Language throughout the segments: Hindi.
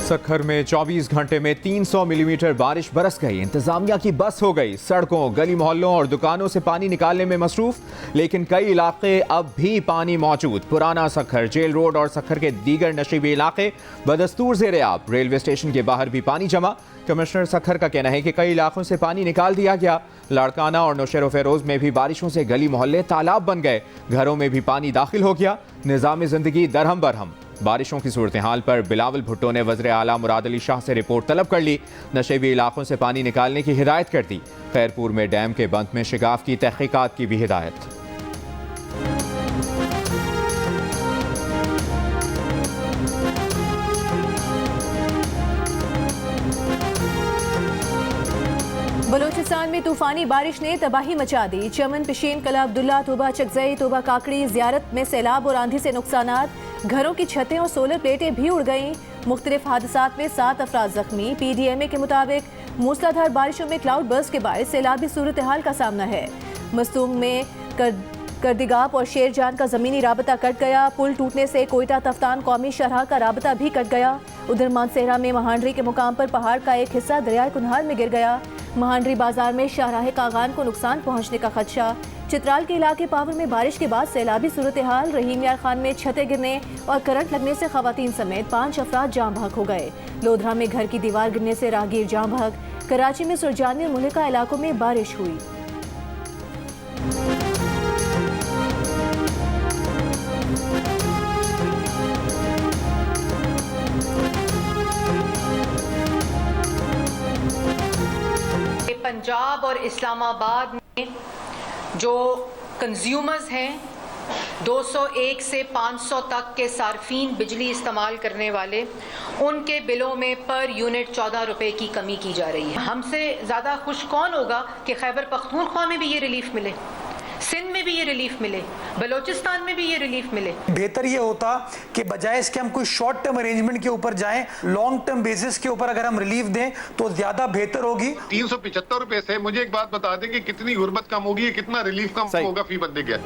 सखर में 24 घंटे में 300 मिलीमीटर बारिश बरस गई। इंतजामिया की बस हो गई सड़कों, गली मोहल्लों और दुकानों से पानी निकालने में मसरूफ, लेकिन कई इलाके अब भी पानी मौजूद। पुराना सखर, जेल रोड और सखर के दीगर नशीबी इलाके बदस्तूर ज़ेरे आब। रेलवे स्टेशन के बाहर भी पानी जमा। कमिश्नर सखर का कहना है कि कई इलाकों से पानी निकाल दिया गया। लाड़काना और नौशेरो फेरोज में भी बारिशों से गली मोहल्ले तालाब बन गए, घरों में भी पानी दाखिल हो गया। निज़ाम ज़िंदगी दरहम बरहम। बारिशों की सूरत हाल पर बिलावल भुट्टो ने वज़ीर आला मुराद अली शाह से रिपोर्ट तलब कर ली। नशेबी इलाकों से पानी निकालने की हिदायत कर दी। खैरपुर में डैम के बंद में शिगाफ की तहकीकात की भी हिदायत। बलूचिस्तान में तूफानी बारिश ने तबाही मचा दी। चमन, पिशीन, कला अब्दुल्ला, तोबा चकजई, तोबा काकड़ी, ज़ियारत में सैलाब और आंधी से नुकसानात। घरों की छतें और सोलर प्लेटें भी उड़ गईं। मुख्तलिफ हादसात में 7 अफराद जख्मी। PDMA के मुताबिक मूसलाधार बारिशों में क्लाउड बर्स्ट के बायस सैलाबी सूरत हाल का सामना है। मस्तूम में करदिगाप और शेरजान का ज़मीनी राबता कट गया। पुल टूटने से कोयटा तफ्तान कौमी शरह का राबता भी कट गया। उधर मानसेहरा में महांडरी के मुकाम पर पहाड़ का एक हिस्सा दरियाए कुनहार में गिर गया। महांडरी बाजार में शाहराह कागान को नुकसान पहुंचने का खदशा। चित्राल के इलाके पावर में बारिश के बाद सैलाबी सूरत हाल। रहीम यार खान में छतें गिरने और करंट लगने से खवातीन समेत 5 अफराद जाम बहक हो गए। लोधरा में घर की दीवार गिरने से राहगीर जाम बहक। कराची में सुरजानी और मुल्लिका इलाकों में बारिश हुई। पंजाब और इस्लामाबाद में जो कंज्यूमर्स हैं 201 से 500 तक के सार्फिन बिजली इस्तेमाल करने वाले, उनके बिलों में पर यूनिट 14 रुपए की कमी की जा रही है। हमसे ज़्यादा खुश कौन होगा कि खैबर पख्तूनख्वा में भी ये रिलीफ मिले, सिंध में भी ये रिलीफ मिले, बलोचिस्तान में भी ये रिलीफ मिले। बेहतर ये होता कि बजाय इसके हम कोई शॉर्ट टर्म अरेंजमेंट के ऊपर जाएं, लॉन्ग टर्म बेसिस के ऊपर अगर हम रिलीफ दें तो ज्यादा बेहतर होगी। 375 रुपए से मुझे एक बात बता दें कि कितनी गुर्बत कम होगी, कितना रिलीफ कम होगा फी बंदे के।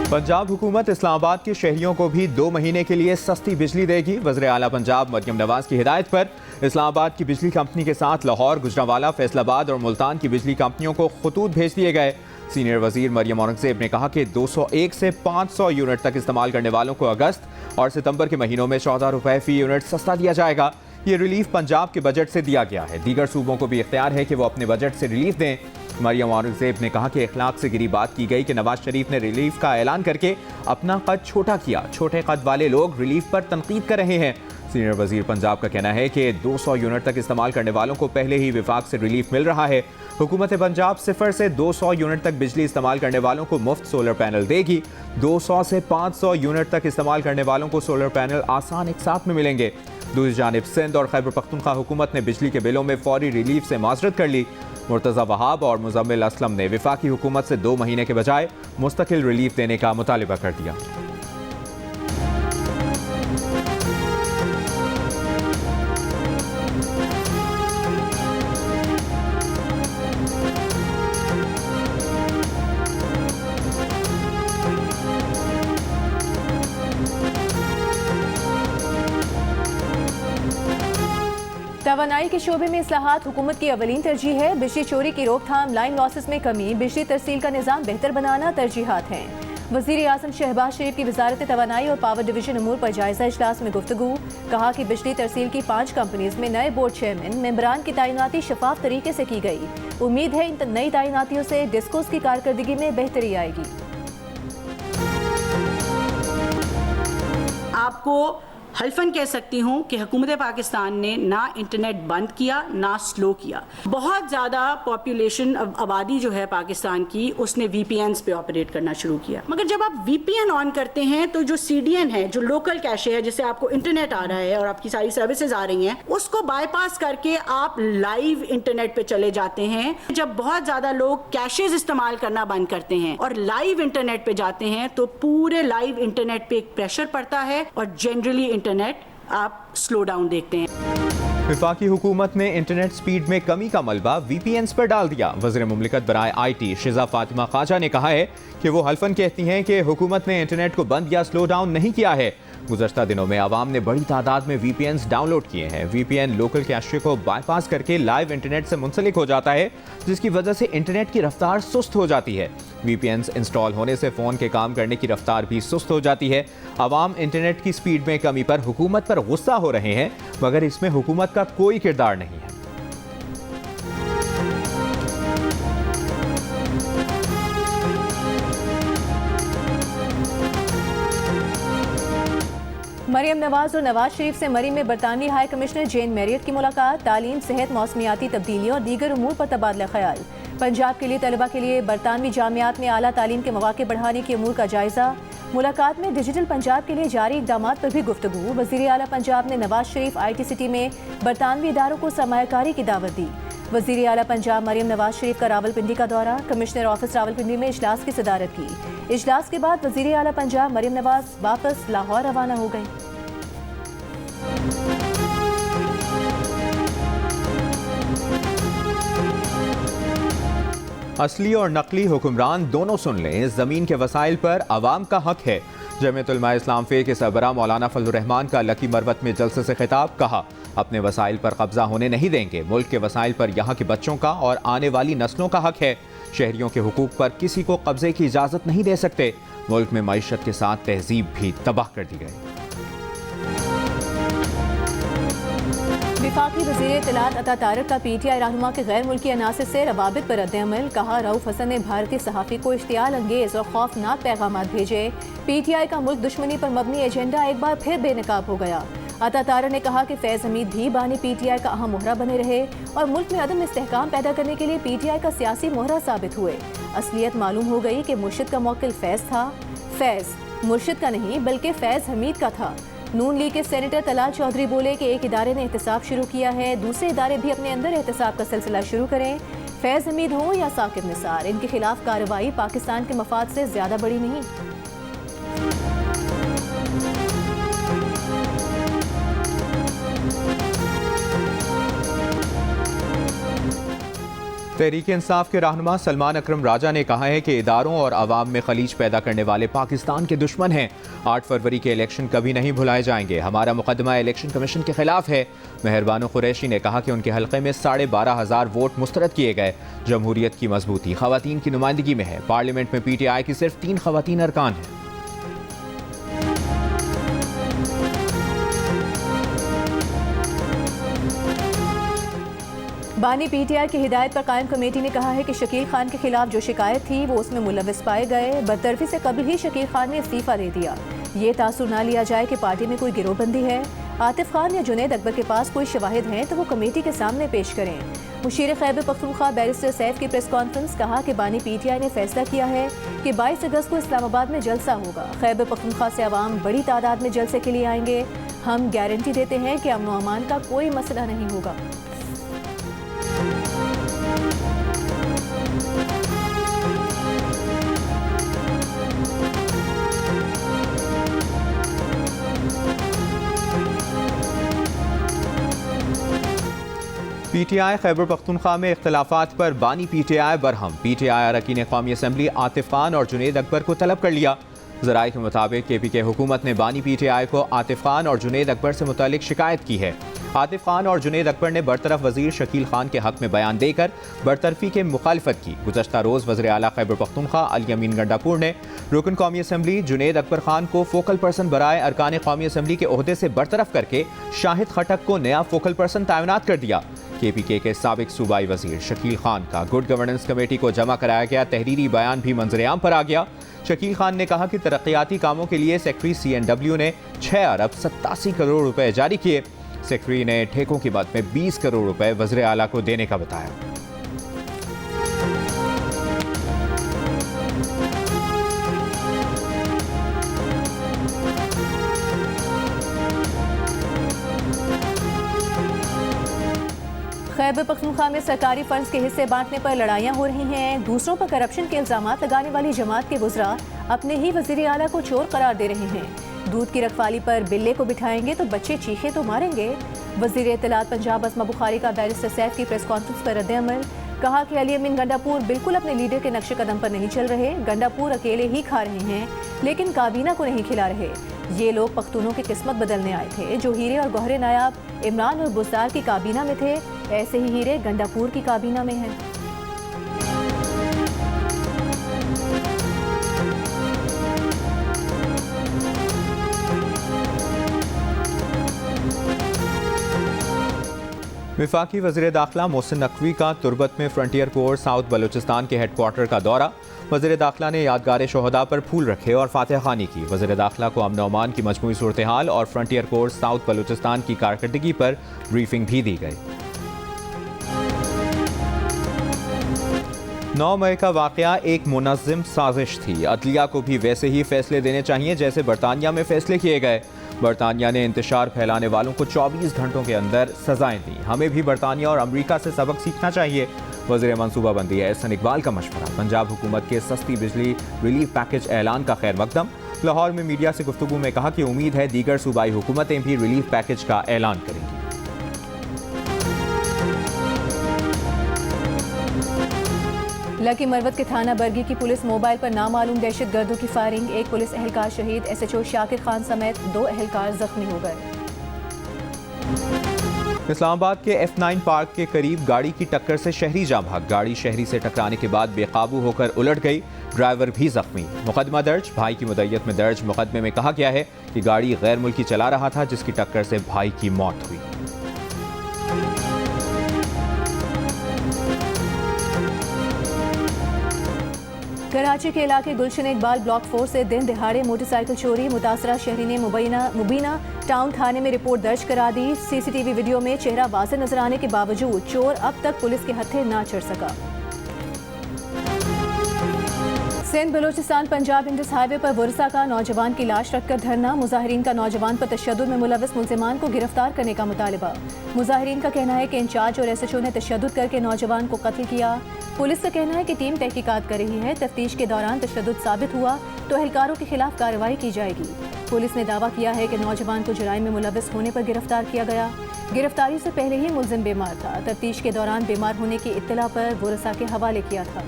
पंजाब हुकूमत इस्लामाबाद के शहरियों को भी 2 महीने के लिए सस्ती बिजली देगी। वज़ीर आला पंजाब मरियम नवाज की हिदायत पर इस्लामाबाद की बिजली कंपनी के साथ लाहौर, गुजरांवाला, फैसलाबाद और मुल्तान की बिजली कंपनियों को खतूत भेज दिए गए। सीनियर वजीर मरियम औरंगजेब ने कहा कि 201 से 500 यूनिट तक इस्तेमाल करने वालों को अगस्त और सितंबर के महीनों में 14 रुपए फी यूनिट सस्ता दिया जाएगा। ये रिलीफ पंजाब के बजट से दिया गया है। दीगर सूबों को भी इख्तियार है कि वो अपने बजट से रिलीफ दें। मरियम औरंगजेब ने कहा कि इखलाक से गिरी बात की गई कि नवाज शरीफ ने रिलीफ का ऐलान करके अपना कद छोटा किया। छोटे कद वाले लोग रिलीफ पर तनकीद कर रहे हैं। सीनियर वजीर पंजाब का कहना है कि 200 यूनिट तक इस्तेमाल करने वालों को पहले ही विफाक से रिलीफ मिल रहा है। हुकूमत पंजाब 0 से 200 यूनिट तक बिजली इस्तेमाल करने वालों को मुफ्त सोलर पैनल देगी। 200 से 500 यूनिट तक इस्तेमाल करने वालों को सोलर पैनल आसान एक साथ में मिलेंगे। दूसरी जानिब सिंध और खैबर पख्तूनख्वा हुकूमत ने बिजली के बिलों में फौरी रिलीफ से माजरत कर ली। मुर्तज़ा वहाब और मुज़म्मिल असलम ने विफाकी हुकूमत से 2 महीने के बजाय मुस्तकिल रिलीफ देने का मुतालिबा कर दिया। तवानाई के शोबे में इस्लाहात हुकूमत की अवलीन तरजीह है। बिजली चोरी की रोकथाम, लाइन लॉसेस में कमी, बिजली तरसील का निज़ाम बेहतर बनाना तरजीहात हैं। वज़ीर आज़म शहबाज शरीफ की वजारत तवानाई और पावर डिवीजन अमूर पर जायजा इजलास में गुफ्तगू। कहा कि बिजली तरसील की 5 कंपनीज में नए बोर्ड चेयरमैन मेंबरान की तैनाती शफाफ तरीके से की गई। उम्मीद है इन नई तैनातियों से डिस्कोस की कारकर्दगी में बेहतरी आएगी। आपको हल्फन कह सकती हूँ कि हुकूमत पाकिस्तान ने ना इंटरनेट बंद किया ना स्लो किया। बहुत ज़्यादा पॉपुलेशन आबादी जो है पाकिस्तान की, उसने VPNs पे ऑपरेट करना शुरू किया। मगर जब आप VPN ऑन करते हैं तो जो CDN है, जो लोकल कैशे है, जिससे आपको इंटरनेट आ रहा है और आपकी सारी सर्विसेज आ रही हैं, उसको बाईपास करके आप लाइव इंटरनेट पे चले जाते हैं। जब बहुत ज़्यादा लोग कैशेज इस्तेमाल करना बंद करते हैं और लाइव इंटरनेट पे जाते हैं तो पूरे लाइव इंटरनेट पे एक प्रेशर पड़ता है और जनरली इंटरनेट आप स्लो डाउन देखते हैं। विफाकी हुकूमत ने इंटरनेट स्पीड में कमी का मलबा VPNs पर डाल दिया। वज़ीर मुमलिकत बराए IT शिजा फातिमा ख्वाजा ने कहा है कि वो हल्फन कहती हैं कि हुकूमत ने इंटरनेट को बंद या स्लो डाउन नहीं किया है। गुज़श्ता दिनों में आवाम ने बड़ी तादाद में VPNs डाउनलोड किए हैं। VPN लोकल कैशे को बाईपास करके लाइव इंटरनेट से मुंसलिक हो जाता है, जिसकी वजह से इंटरनेट की रफ्तार सुस्त हो जाती है। VPNs इंस्टॉल होने से फ़ोन के काम करने की रफ्तार भी सुस्त हो जाती है। आवाम इंटरनेट की स्पीड में कमी पर हुकूमत पर गुस्सा हो रहे हैं, मगर इसमें हुकूमत का कोई किरदार नहीं है। मरियम नवाज और नवाज शरीफ से मरी में बरतानवी हाई कमिश्नर जेन मैरियट की मुलाकात, तालीम, सेहत, मौसमियाती तब्दीलियों और दीगर उमूर पर तबादला ख्याल। पंजाब के लिए तलबा के लिए बरतानवी जामियात में आला तालीम के मौके बढ़ाने के उमूर का जायजा। मुलाकात में डिजिटल पंजाब के लिए जारी इक़दाम पर भी गुफ्तगू। वज़ीर आला पंजाब ने नवाज शरीफ IT सिटी में बरतानवी इदारों को सरमायाकारी की दावत दी। वज़ीर आला पंजाब मरियम नवाज शरीफ का रावलपिंडी का दौरा, कमिश्नर ऑफिस रावलपिंडी में इजलास की सदारत की। इजलास के बाद वज़ीर आला पंजाब मरियम नवाज वापस लाहौर रवाना हो गई। असली और नकली हुक्मरान दोनों सुन लें, ज़मीन के वसाइल पर आवाम का हक है। जमीयत उलमा इस्लाम फे के सरबराह मौलाना फजलुर रहमान का लकी मरवत में जलसे से खिताब, कहा अपने वसाइल पर कब्जा होने नहीं देंगे। मुल्क के वसाइल पर यहाँ के बच्चों का और आने वाली नस्लों का हक है। शहरियों के हुकूक पर किसी को कब्जे की इजाज़त नहीं दे सकते। मुल्क में मईशत के साथ तहजीब भी तबाह कर दी गई। वफाकी वज़ीर इत्तलात अता तारक का PTI रहनुमा के गैर मुल्की अनासिर से रवाबित पर रद्द-ए-अमल, कहा रऊफ हसन ने भारतीय सहाफ़ी को इश्तियाल अंगेज और खौफनाक पैगामात भेजे। PTI का मुल्क दुश्मनी पर मबनी एजेंडा एक बार फिर बेनकाब हो गया। अता तारक ने कहा कि फैज़ हमीद भी बानी PTI का अहम मोहरा बने रहे और मुल्क में अदम इस्तेहकाम पैदा करने के लिए PTI का सियासी मोहरा साबित हुए। असलियत मालूम हो गई कि मुर्शिद का मौकिल फैज़ था। फैज़ मुर्शिद का नहीं बल्कि फैज़ हमीद का था। नून लीग के सेनेटर तलाल चौधरी बोले कि एक इदारे ने एहतसाब शुरू किया है, दूसरे इदारे भी अपने अंदर एहतसाब का सिलसिला शुरू करें। फैज़ हमीद हो या साकिब निसार, इनके खिलाफ कार्रवाई पाकिस्तान के मफाद से ज़्यादा बड़ी नहीं। तहरीक इंसाफ के रहनुमा सलमान अकरम राजा ने कहा है कि इदारों और आवाम में खलीज पैदा करने वाले पाकिस्तान के दुश्मन हैं। 8 फरवरी के इलेक्शन कभी नहीं भुलाए जाएंगे। हमारा मुकदमा इलेक्शन कमीशन के खिलाफ है। मेहरबानो कुरैशी ने कहा कि उनके हल्के में 12,500 वोट मुस्तरद किए गए। जमहूरियत की मजबूती खवातीन की नुमाइंदगी में है। पार्लियामेंट में PTI की सिर्फ 3 खवातीन अरकान हैं। बानी PTI की हिदायत पर कायम कमेटी ने कहा है कि शकील खान के खिलाफ जो शिकायत थी वो उसमें मुलविस पाए गए। बदतरफी से कबल ही शकील खान ने इस्तीफा दे दिया। ये तासुर ना लिया जाए कि पार्टी में कोई गिरोहबंदी है। आतिफ खान या जुनैद अकबर के पास कोई शवाहिद हैं तो वो कमेटी के सामने पेश करें। मुशीर खैबर पख्तूनख्वा बैरिस्टर सैफ की प्रेस कॉन्फ्रेंस, कहा कि बानी PTI ने फैसला किया है कि 22 अगस्त को इस्लामाबाद में जलसा होगा। खैबर पख्तूनख्वा से आवाम बड़ी तादाद में जलसे के लिए आएंगे। हम गारंटी देते हैं कि अमन व अमान का कोई मसला नहीं होगा। PTI खैबर पख्तूनख्वा में इख्तलाफात पर बानी PTI बरहम। PTI अरकान कौमी असम्बली आतिफ खान और जुनैद अकबर को तलब कर लिया। ज़राए के मुताबिक KPK हुकूमत ने बानी PTI को आतिफ खान और जुनैद अकबर से मुतालिक शिकायत की है। आतिफ खान और जुनैद अकबर ने बरतरफ वजीर शकील खान के हक में बयान देकर बरतरफी के मुखालफत की। गुज़श्ता रोज़ वज़ीर आला खैबर पख्तूनख्वा अली अमीन गंडापुर ने रुकन कौमी असम्बली जुनैद अकबर खान को फोकल पर्सन बराए अरकान कौमी असम्बली के ओहदे से बरतरफ करके शाहिद खटक को नया फोकल पर्सन तैनात कर दिया। KPK के साबिक सूबाई वजीर शकील खान का गुड गवर्नेंस कमेटी को जमा कराया गया तहरीरी बयान भी मंजरेआम पर आ गया। शकील खान ने कहा कि तरक्याती कामों के लिए सेक्रेटरी CNW ने 6 अरब 87 करोड़ रुपए जारी किए। सेक्रेटरी ने ठेकों की मद में 20 करोड़ रुपए वज़ीर आला को देने का बताया। खैबर पख्तूनख्वा में सरकारी फंड्स के हिस्से बांटने पर लड़ाइयाँ हो रही हैं। दूसरों पर करप्शन के इल्जाम लगाने वाली जमात के वज़रा अपने ही वज़ीर आला को चोर करार दे रहे हैं। दूध की रखवाली पर बिल्ले को बिठाएंगे तो बच्चे चीखे तो मारेंगे। वज़ीर इत्तलात पंजाब अस्मा बुखारी का बैरिस्टर सैफ की प्रेस कॉन्फ्रेंस पर रद्द-ए-अमल, कहा कि अली अमीन गंडापुर बिल्कुल अपने लीडर के नक्शे कदम पर नहीं चल रहे। गंडापुर अकेले ही खा रहे हैं लेकिन काबीना को नहीं खिला रहे। ये लोग पख्तूनों की किस्मत बदलने आए थे, जो हीरे और गौहरे नायाब इमरान और बुज़दार की काबीना में थे, ऐसे ही हीरे गंडापुर की काबीना में हैं। वफाकी वज़ीर दाखिला मोहसिन नकवी का तुर्बत में फ्रंटियर कोर साउथ बलूचिस्तान के हेडक्वार्टर का दौरा। वज़ीर दाखिला ने यादगार शोहदा पर फूल रखे और फातिहा खानी की। वज़ीर दाखिला को अमन अमान की मजमूई सूरत हाल और फ्रंटियर कोर साउथ बलूचिस्तान की कारकर्दगी पर ब्रीफिंग भी दी गई। 9 मई का वाक़या एक मुनज़्ज़म साजिश थी। अदलिया को भी वैसे ही फैसले देने चाहिए जैसे बरतानिया में फैसले किए गए। बरतानिया ने इंतशार फैलाने वालों को 24 घंटों के अंदर सजाएं दी। हमें भी बरतानिया और अमरीका से सबक सीखना चाहिए। वज़ीर मनसूबाबंदी एहसन इकबाल का मशवरा। पंजाब हुकूमत के सस्ती बिजली रिलीफ पैकेज ऐलान का खैर मकदम। लाहौर में मीडिया से गुफ्तगू में कहा कि उम्मीद है दीगर सूबाई हुकूमतें भी रिलीफ पैकेज का ऐलान करेंगी। लकी मरवत के थाना बरगी की पुलिस मोबाइल पर नामालूम दहशतगर्दों की फायरिंग। एक पुलिस एहलकार शहीद, SHO शाकिर खान समेत 2 एहलकार जख्मी हो गए। इस्लामाबाद के F9 पार्क के करीब गाड़ी की टक्कर से शहरी जाम भाग। गाड़ी शहरी से टकराने के बाद बेकाबू होकर उलट गई, ड्राइवर भी जख्मी। मुकदमा दर्ज। भाई की मुद्दत में दर्ज मुकदमे में कहा गया है कि गाड़ी गैर मुल्की चला रहा था, जिसकी टक्कर से भाई की मौत हुई। कराची के इलाके गुलशन इकबाल ब्लॉक 4 से दिन दिहाड़े मोटरसाइकिल चोरी। मुतासरा शहरी ने मुबीना टाउन थाने में रिपोर्ट दर्ज करा दी। CCTV वीडियो में चेहरा वाज़ेह नजर आने के बावजूद चोर अब तक पुलिस के हत्थे ना चढ़ सका। सिंध बलूचिस्तान पंजाब इंडस हाईवे पर वर्सा का नौजवान की लाश रखकर धरना। मुजाहिरीन का नौजवान पर तशद्दुद में मुलविस मुल्जिमान को गिरफ्तार करने का मुतालबा। मुजाहिरीन का कहना है कि इंचार्ज और SHO ने तशद्दुद करके नौजवान को कत्ल किया। पुलिस का कहना है कि टीम तहकीकात कर रही है। तफ्तीश के दौरान तशद्दुद साबित हुआ तो एहलकारों के खिलाफ कार्रवाई की जाएगी। पुलिस ने दावा किया है कि नौजवान को जुराइम में मुलविस होने पर गिरफ्तार किया गया। गिरफ्तारी से पहले ही मुलजिम बीमार था। तफ्तीश के दौरान बीमार होने की इत्तला पर वर्सा के हवाले किया था।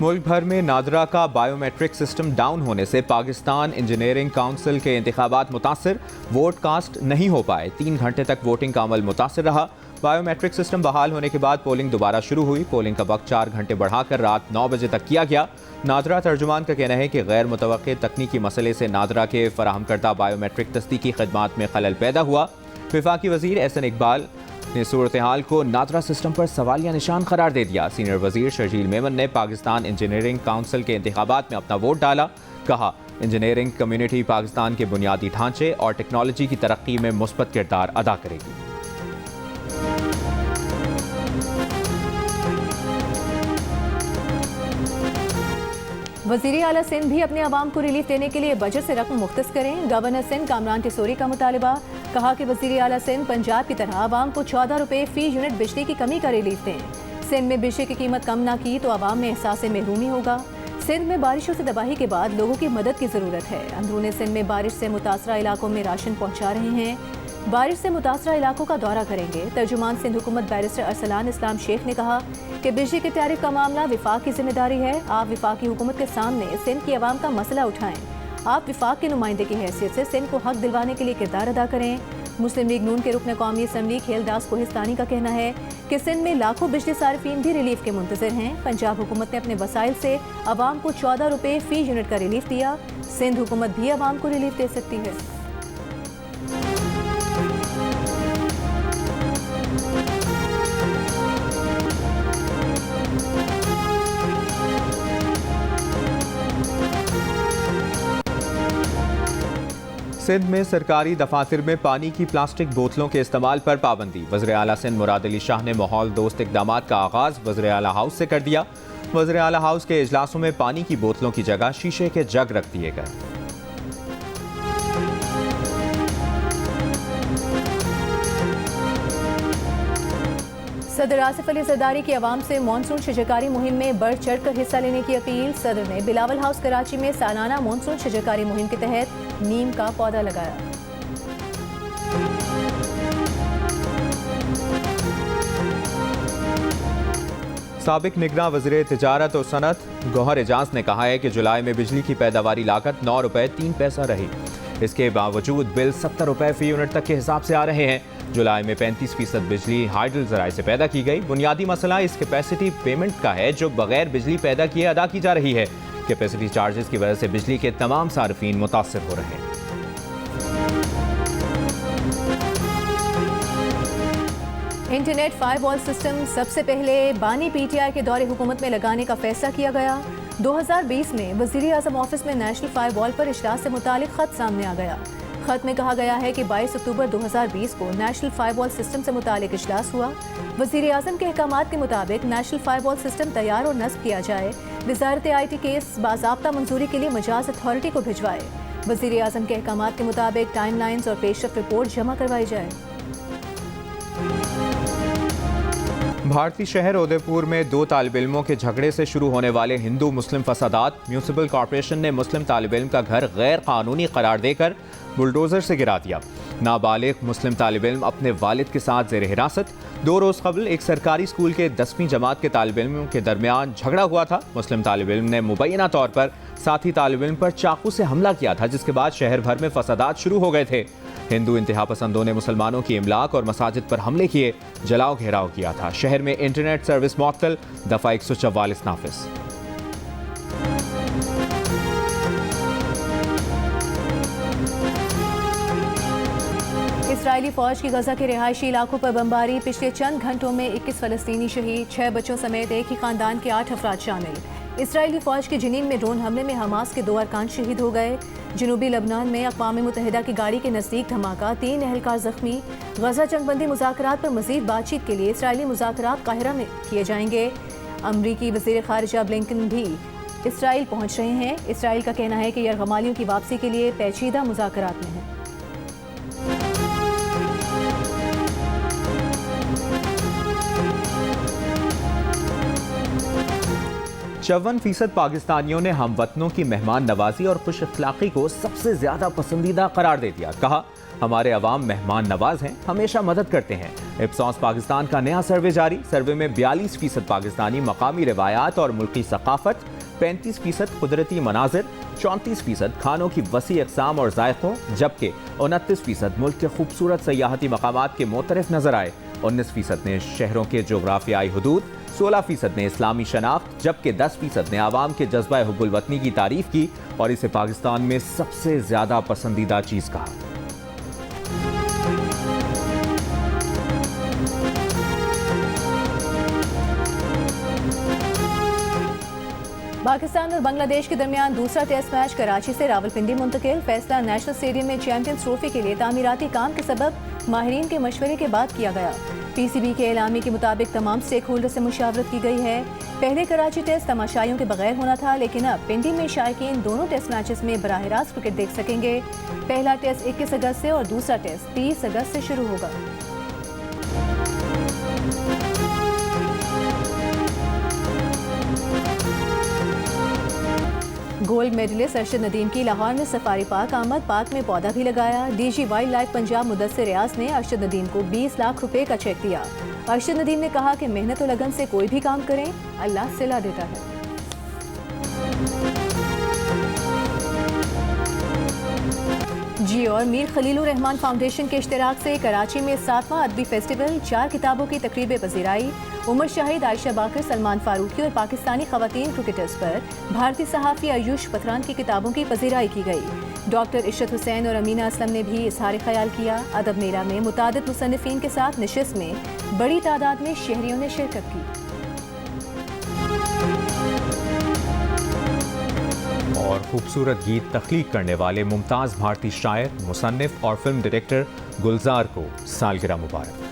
मुल्क भर में नादरा का बायोमेट्रिक सिस्टम डाउन होने से पाकिस्तान इंजीनियरिंग काउंसिल के इंतखाबात मुतासर। वोट कास्ट नहीं हो पाए। 3 घंटे तक वोटिंग का अमल मुतासर रहा। बायोमेट्रिक सिस्टम बहाल होने के बाद पोलिंग दोबारा शुरू हुई। पोलिंग का वक्त 4 घंटे बढ़ाकर रात 9 बजे तक किया गया। नादरा तर्जुमान का कहना है कि गैर मुतवक्के तकनीकी मसले से नादरा के फराहम करदा बायोमेट्रिक तस्दीकी खदमात में खलल पैदा हुआ। वफाकी वज़ीर एहसन इकबाल ने सूरत हाल को नादरा सिस्टम पर सवालिया निशान करार दे दिया। सीनियर वजीर शर्जील मेमन ने पाकिस्तान इंजीनियरिंग काउंसिल के इंतखाबात में अपना वोट डाला। कहा, इंजीनियरिंग कम्युनिटी पाकिस्तान के बुनियादी ढांचे और टेक्नोलॉजी की तरक्की में मुस्बत किरदार अदा करेगी। वज़ीर आला सिंध भी अपने अवाम को रिलीफ देने के लिए बजट से रकम मुख्तस करें। गवर्नर सिंध कामरान टिसोरी का मुतालबा। कहा कि वज़ीर आला सिंध पंजाब की तरह अवाम को 14 रुपये फी यूनिट बिजली की कमी का रिलीफ दें। सिंध में बिजली की कीमत कम ना की तो अवाम में एहसास महरूमी होगा। सिंध में बारिशों से तबाही के बाद लोगों की मदद की ज़रूरत है। अंदरूनी सिंध में बारिश से मुतासरा इलाकों में राशन पहुँचा रहे हैं। बारिश से मुतासरा इलाकों का दौरा करेंगे। तर्जुमान सिंध हुकूमत बैरिस्टर अरसलान इस्लाम शेख ने कहा कि बिजली के टैरिफ का मामला विफाक की जिम्मेदारी है। आप विफाक की हुकूमत के सामने सिंध की आवाम का मसला उठाएं। आप विफाक के नुमाइंदे की हैसियत से सिंध को हक दिलवाने के लिए किरदार अदा करें। मुस्लिम लीग नून के रुकन कौमी असम्बली खेलदास कोहिस्तानी का कहना है कि सिंध में लाखों बिजली सारिफीन भी रिलीफ के मुंतज़िर हैं। पंजाब हुकूमत ने अपने वसाइल से आवाम को 14 रुपये फी यूनिट का रिलीफ दिया। सिंध हुकूमत भी आवाम को रिलीफ दे सकती है। सिंध में सरकारी दफातर में पानी की प्लास्टिक बोतलों के इस्तेमाल पर पाबंदी। वज़ीर आला सिंध मुराद अली शाह ने माहौल दोस्त इक़दामात का आगाज़ वज़ीर आला हाउस से कर दिया। वज़ीर आला हाउस के इजलासों में पानी की बोतलों की जगह शीशे के जग रख दिए गए। सदर आसिफ अली जरदारी की आवाम से मानसून शजरकारी मुहिम में बढ़ चढ़ कर हिस्सा लेने की अपील। सदर ने बिलावल हाउस कराची में सालाना मानसून शजरकारी मुहिम के तहत नीम का पौधा लगाया। साबिक निगरान वज़ीर तिजारत और सनत गौहर एजाज ने कहा है कि जुलाई में बिजली की पैदावारी लागत 9 रुपये 3 पैसा रही। इसके बावजूद बिल 70 रुपये फी यूनिट तक के हिसाब से आ रहे हैं। जुलाई में 35% बिजली हाइडल ज़राए से पैदा की गई। बुनियादी मसला इस कैपेसिटी पेमेंट का है जो बगैर बिजली पैदा किए अदा की जा रही है। कैपेसिटी चार्जेस की वजह से बिजली के तमाम सार्फिन मुतासर हो रहे हैं। इंटरनेट फायरवॉल सिस्टम सबसे पहले बानी पीटीआई के दौरे हुकूमत में लगाने का फैसला किया गया। 2020 में वज़ीर आज़म ऑफिस में नेशनल फायरवॉल पर इजलास से मुतालिक खत सामने आ गया। खत में कहा गया है कि 22 अक्टूबर 2020 को नेशनल फायरवॉल सिस्टम से मुतालिक इजलास हुआ। वज़ीर आज़म के अहकामात के मुताबिक नेशनल फायरवॉल सिस्टम तैयार और नस्ब किया जाए। वज़ारत IT केस बाज़ाब्ता मंजूरी के लिए मजाज अथॉरिटी को भिजवाए। वज़ीर आज़म के अहकामात के मुताबिक टाइमलाइंस और पेशरफ रिपोर्ट जमा करवाई जाए। भारतीय शहर उदयपुर में 2 तालिब इल्मों के झगड़े से शुरू होने वाले हिंदू मुस्लिम फसादात। म्यूनिसिपल कॉर्पोरेशन ने मुस्लिम तालिब इल्म का घर गैर कानूनी करार देकर बुलडोजर से गिरा दिया। नाबालिग मुस्लिम तालिब इल्म अपने वालिद के साथ ज़ेर हिरासत। 2 रोज़ कबल एक सरकारी स्कूल के 10वीं जमात के तालिब इल्मों के दरमियान झगड़ा हुआ था। मुस्लिम तालिब इल्म ने मुबैना तौर पर साथी तालिब इल्म पर चाकू से हमला किया था, जिसके बाद शहर भर में फसादात शुरू हो गए थे। हिंदू इंतहा पसंदों ने मुसलमानों की इमलाक और मसाजिद पर हमले किए, जलाओ घेराव किया था। शहर में इंटरनेट सर्विस मुअत्तल, दफ़ा 144 नाफिज। इजरायली फौज की गजा के रिहायशी इलाकों पर बमबारी। पिछले चंद घंटों में 21 फलस्तीनी शहीद, 6 बच्चों समेत एक ही खानदान के 8 अफराद शामिल। इजरायली फौज के जनीन में ड्रोन हमले में हमास के 2 अरकान शहीद हो गए। जनूबी लबनान में अक़वाम मुत्तहिदा की गाड़ी के नज़दीक धमाका, 3 एहलकार जख्मी। गजा जंगबंदी मुज़ाकरात पर मज़ीद बातचीत के लिए इसराइली मुज़ाकरात काहिरा में किए जाएंगे। अमरीकी वज़ीर ख़ारिजा ब्लिंकन भी इसराइल पहुँच रहे हैं। इसराइल का कहना है कि यरगमालियों की वापसी के लिए पेचीदा मुज़ाकरात में है। 54% पाकिस्तानियों ने हमवतनों की मेहमान नवाजी और खुश अखलाक़ी को सबसे ज़्यादा पसंदीदा करार दे दिया। कहा, हमारे अवाम मेहमान नवाज हैं, हमेशा मदद करते हैं। इप्सॉस पाकिस्तान का नया सर्वे जारी। सर्वे में 42% पाकिस्तानी मकामी रिवायात और मुल्की सकाफत, 35% कुदरती मनाजिर, 34% खानों की वसी अक़साम और जायक़ों, जबकि 29% मुल्क के खूबसूरत सयाहती मकामात के मोतरफ नजर आए। 19% ने शहरों के जोग्राफियाई हदूद, 16% ने इस्लामी शनाख्त, जबकि 10% ने आवाम के जज्बा हुब्बुल वतनी की तारीफ की और इसे पाकिस्तान में सबसे ज्यादा पसंदीदा चीज कहा। पाकिस्तान और बांग्लादेश के दरमियान दूसरा टेस्ट मैच कराची से रावलपिंडी मुंतकिल। फैसला नेशनल स्टेडियम में चैंपियंस ट्रॉफी के लिए तामीराती काम के सबब माहिरीन के मशवरे के बाद किया गया। PCB के एलामी के मुताबिक तमाम स्टेक होल्डर से मुशावरत की गई है। पहले कराची टेस्ट तमाशाइयों के बगैर होना था, लेकिन अब पिंडी में शायकीन दोनों टेस्ट मैचेस में बराह रास्त क्रिकेट देख सकेंगे। पहला टेस्ट 21 अगस्त से और दूसरा टेस्ट 30 अगस्त से शुरू होगा। गोल्ड मेडलिस्ट अरशद नदीम की लाहौर में सफारी पार्क आमद। पार्क में पौधा भी लगाया। DG wild life Punjab Mudassir Riaz ने अरशद नदीम को 20 लाख रुपए का चेक दिया। अरशद नदीम ने कहा कि मेहनत और लगन से कोई भी काम करें, अल्लाह सिला देता है। जी और मीर खलीलुर रहमान फाउंडेशन के इश्तिराक से कराची में 7वां अदबी फेस्टिवल, 4 किताबों की तकरीब पजीराई। उमर शाहिद, आयशा बाकर, सलमान फारूकी और पाकिस्तानी खवातीन क्रिकेटर्स पर भारतीय सहाफ़ी आयुष पथरान की किताबों की पजीराई की गई। डॉक्टर इशरत हुसैन और अमीना असलम ने भी इजहार ख्याल किया। अदब मेला में मुतादिद मुसन्निफीन के साथ नशिस्त में बड़ी तादाद में शहरियों ने शिरकत की। और खूबसूरत गीत तख्लीक करने वाले मुमताज़ भारतीय शायर, मुसन्निफ और फिल्म डायरेक्टर गुलजार को सालगिरह मुबारक।